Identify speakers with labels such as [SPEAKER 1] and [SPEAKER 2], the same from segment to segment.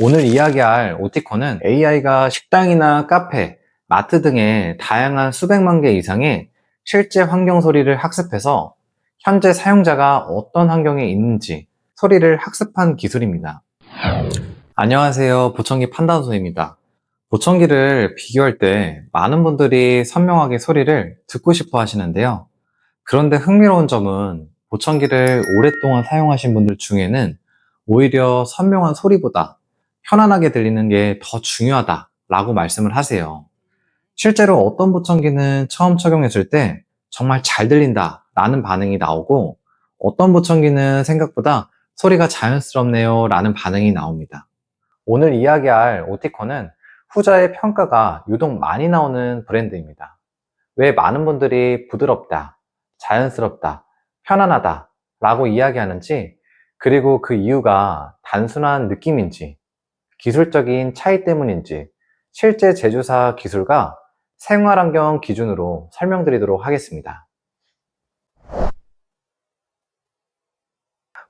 [SPEAKER 1] 오늘 이야기할 오티콘은 AI가 식당이나 카페, 마트 등의 다양한 수백만 개 이상의 실제 환경 소리를 학습해서 현재 사용자가 어떤 환경에 있는지 소리를 학습한 기술입니다. 안녕하세요. 보청기 판단소입니다. 보청기를 비교할 때 많은 분들이 선명하게 소리를 듣고 싶어 하시는데요. 그런데 흥미로운 점은 보청기를 오랫동안 사용하신 분들 중에는 오히려 선명한 소리보다 편안하게 들리는 게 더 중요하다라고 말씀을 하세요. 실제로 어떤 보청기는 처음 착용했을 때 정말 잘 들린다라는 반응이 나오고, 어떤 보청기는 생각보다 소리가 자연스럽네요 라는 반응이 나옵니다. 오늘 이야기할 오티콘은 후자의 평가가 유독 많이 나오는 브랜드입니다. 왜 많은 분들이 부드럽다, 자연스럽다, 편안하다 라고 이야기하는지, 그리고 그 이유가 단순한 느낌인지, 기술적인 차이 때문인지 실제 제조사 기술과 생활환경 기준으로 설명드리도록 하겠습니다.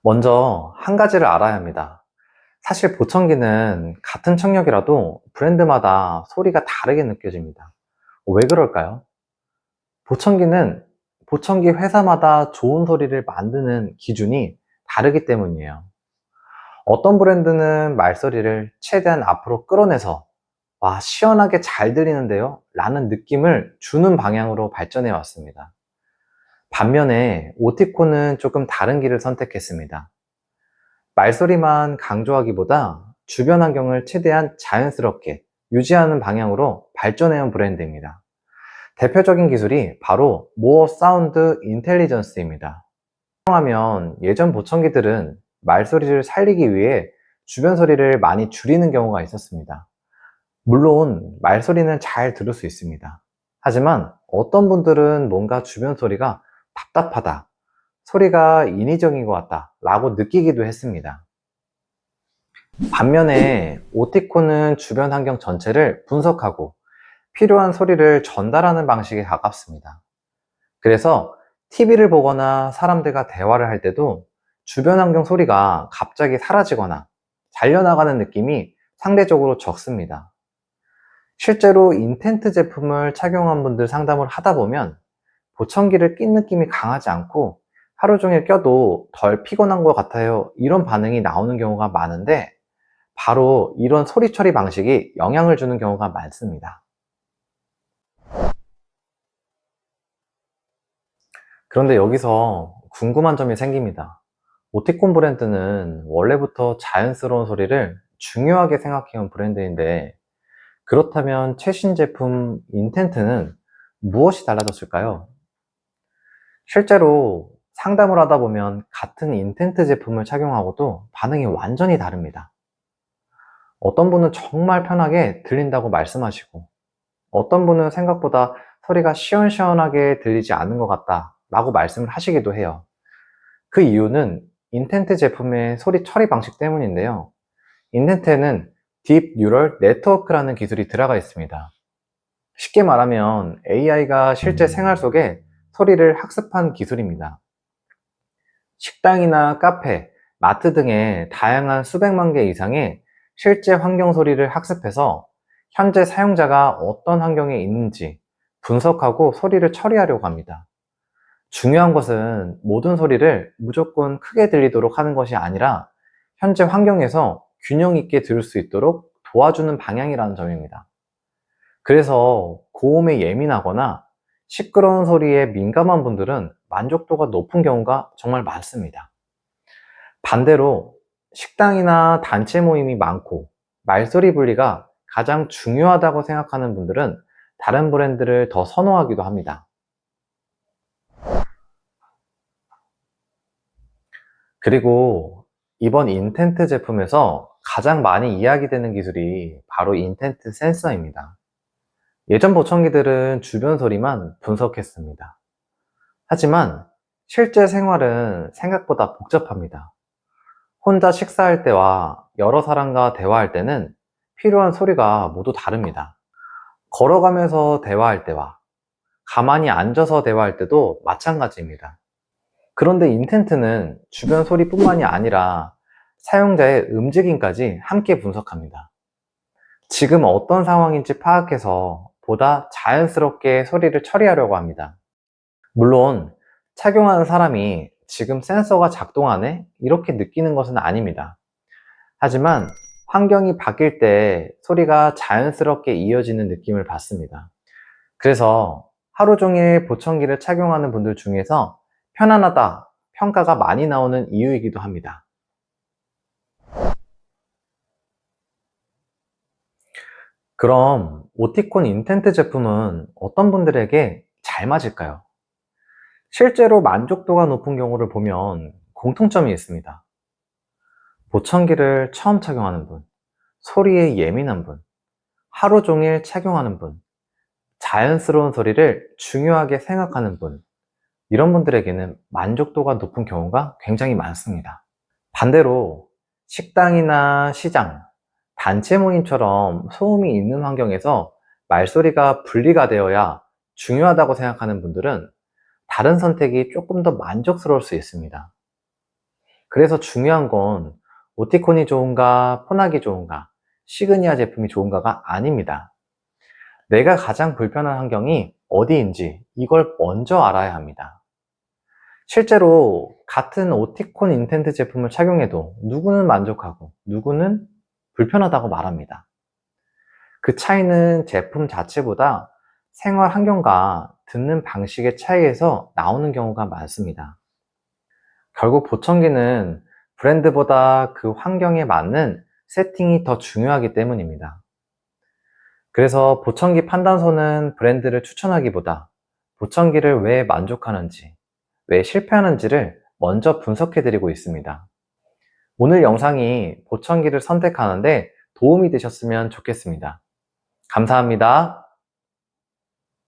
[SPEAKER 1] 먼저 한 가지를 알아야 합니다. 사실 보청기는 같은 청력이라도 브랜드마다 소리가 다르게 느껴집니다. 왜 그럴까요? 보청기는 보청기 회사마다 좋은 소리를 만드는 기준이 다르기 때문이에요. 어떤 브랜드는 말소리를 최대한 앞으로 끌어내서 와, 시원하게 잘 들리는데요? 라는 느낌을 주는 방향으로 발전해 왔습니다. 반면에 오티콘은 조금 다른 길을 선택했습니다. 말소리만 강조하기보다 주변 환경을 최대한 자연스럽게 유지하는 방향으로 발전해온 브랜드입니다. 대표적인 기술이 바로 모어 사운드 인텔리전스입니다. 사용하면 예전 보청기들은 말소리를 살리기 위해 주변 소리를 많이 줄이는 경우가 있었습니다. 물론 말소리는 잘 들을 수 있습니다. 하지만 어떤 분들은 뭔가 주변 소리가 답답하다, 소리가 인위적인 것 같다 라고 느끼기도 했습니다. 반면에 오티콘은 주변 환경 전체를 분석하고 필요한 소리를 전달하는 방식에 가깝습니다. 그래서 TV를 보거나 사람들과 대화를 할 때도 주변 환경 소리가 갑자기 사라지거나 잘려나가는 느낌이 상대적으로 적습니다. 실제로 인텐트 제품을 착용한 분들 상담을 하다 보면 보청기를 낀 느낌이 강하지 않고 하루 종일 껴도 덜 피곤한 것 같아요, 이런 반응이 나오는 경우가 많은데, 바로 이런 소리 처리 방식이 영향을 주는 경우가 많습니다. 그런데 여기서 궁금한 점이 생깁니다. 오티콘 브랜드는 원래부터 자연스러운 소리를 중요하게 생각해온 브랜드인데, 그렇다면 최신 제품 인텐트는 무엇이 달라졌을까요? 실제로 상담을 하다 보면 같은 인텐트 제품을 착용하고도 반응이 완전히 다릅니다. 어떤 분은 정말 편하게 들린다고 말씀하시고, 어떤 분은 생각보다 소리가 시원시원하게 들리지 않는 것 같다 라고 말씀을 하시기도 해요. 그 이유는 인텐트 제품의 소리 처리 방식 때문인데요. 인텐트에는 딥 뉴럴 네트워크라는 기술이 들어가 있습니다. 쉽게 말하면 AI가 실제 생활 속에 소리를 학습한 기술입니다. 식당이나 카페, 마트 등의 다양한 수백만 개 이상의 실제 환경 소리를 학습해서 현재 사용자가 어떤 환경에 있는지 분석하고 소리를 처리하려고 합니다. 중요한 것은 모든 소리를 무조건 크게 들리도록 하는 것이 아니라 현재 환경에서 균형 있게 들을 수 있도록 도와주는 방향이라는 점입니다. 그래서 고음에 예민하거나 시끄러운 소리에 민감한 분들은 만족도가 높은 경우가 정말 많습니다. 반대로 식당이나 단체 모임이 많고 말소리 분리가 가장 중요하다고 생각하는 분들은 다른 브랜드를 더 선호하기도 합니다. 그리고 이번 인텐트 제품에서 가장 많이 이야기되는 기술이 바로 인텐트 센서입니다. 예전 보청기들은 주변 소리만 분석했습니다. 하지만 실제 생활은 생각보다 복잡합니다. 혼자 식사할 때와 여러 사람과 대화할 때는 필요한 소리가 모두 다릅니다. 걸어가면서 대화할 때와 가만히 앉아서 대화할 때도 마찬가지입니다. 그런데 인텐트는 주변 소리뿐만이 아니라 사용자의 움직임까지 함께 분석합니다. 지금 어떤 상황인지 파악해서 보다 자연스럽게 소리를 처리하려고 합니다. 물론 착용하는 사람이 지금 센서가 작동하네? 이렇게 느끼는 것은 아닙니다. 하지만 환경이 바뀔 때 소리가 자연스럽게 이어지는 느낌을 받습니다. 그래서 하루 종일 보청기를 착용하는 분들 중에서 편안하다 평가가 많이 나오는 이유이기도 합니다. 그럼 오티콘 인텐트 제품은 어떤 분들에게 잘 맞을까요? 실제로 만족도가 높은 경우를 보면 공통점이 있습니다. 보청기를 처음 착용하는 분, 소리에 예민한 분, 하루 종일 착용하는 분, 자연스러운 소리를 중요하게 생각하는 분, 이런 분들에게는 만족도가 높은 경우가 굉장히 많습니다. 반대로 식당이나 시장, 단체 모임처럼 소음이 있는 환경에서 말소리가 분리가 되어야 중요하다고 생각하는 분들은 다른 선택이 조금 더 만족스러울 수 있습니다. 그래서 중요한 건 오티콘이 좋은가, 폰학이 좋은가, 시그니아 제품이 좋은가가 아닙니다. 내가 가장 불편한 환경이 어디인지 이걸 먼저 알아야 합니다. 실제로 같은 오티콘 인텐트 제품을 착용해도 누구는 만족하고 누구는 불편하다고 말합니다. 그 차이는 제품 자체보다 생활 환경과 듣는 방식의 차이에서 나오는 경우가 많습니다. 결국 보청기는 브랜드보다 그 환경에 맞는 세팅이 더 중요하기 때문입니다. 그래서 보청기 판단서는 브랜드를 추천하기보다 보청기를 왜 만족하는지, 왜 실패하는지를 먼저 분석해 드리고 있습니다. 오늘 영상이 보청기를 선택하는데 도움이 되셨으면 좋겠습니다. 감사합니다.